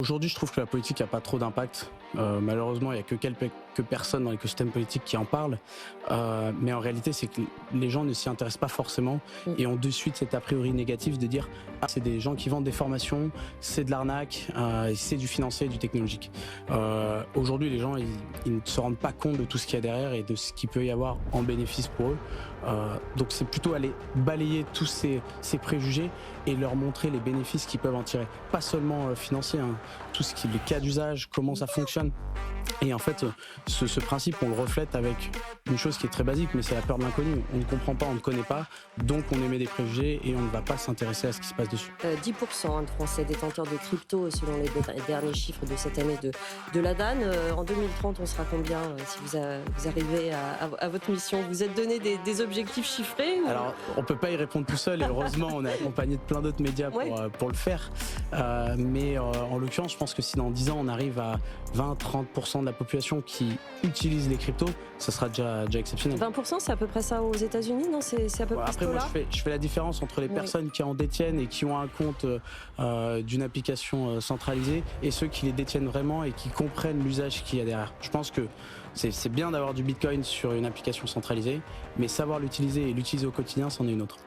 Aujourd'hui, je trouve que la politique n'a pas trop d'impact. Malheureusement, il n'y a que quelques personnes dans l'écosystème politique qui en parlent. Mais en réalité, c'est que les gens ne s'y intéressent pas forcément et ont de suite cet a priori négatif de dire « Ah, c'est des gens qui vendent des formations, c'est de l'arnaque, c'est du financier et du technologique ». Aujourd'hui, les gens, ils ne se rendent pas compte de tout ce qu'il y a derrière et de ce qu'il peut y avoir en bénéfice pour eux. Donc c'est plutôt aller balayer tous ces préjugés et leur montrer les bénéfices qu'ils peuvent en tirer. Pas seulement financiers, hein, tout ce qui est les cas d'usage, comment ça fonctionne. Et en fait, ce principe, on le reflète avec une chose qui est très basique, mais c'est la peur de l'inconnu. On ne comprend pas, on ne connaît pas, donc on émet des préjugés et on ne va pas s'intéresser à ce qui se passe dessus. 10% de Français détenteurs de crypto, selon les derniers chiffres de cette année de la DAN. En 2030, on sera combien si vous arrivez à votre mission? Vous êtes donné des objectifs chiffrés ou... Alors, on ne peut pas y répondre tout seul et heureusement, on est accompagné de plein d'autres médias pour le faire. Mais en l'occurrence, je pense que si dans 10 ans, on arrive à 20-30% de la population qui utilise les cryptos, ça sera déjà exceptionnel. 20%, c'est à peu près ça aux États-Unis, non? C'est à peu près après, ce moi, là je fais la différence entre les personnes qui en détiennent et qui ont un compte d'une application centralisée et ceux qui les détiennent vraiment et qui comprennent l'usage qu'il y a derrière. Je pense que c'est bien d'avoir du Bitcoin sur une application centralisée, mais savoir l'utiliser et l'utiliser au quotidien, c'en est une autre.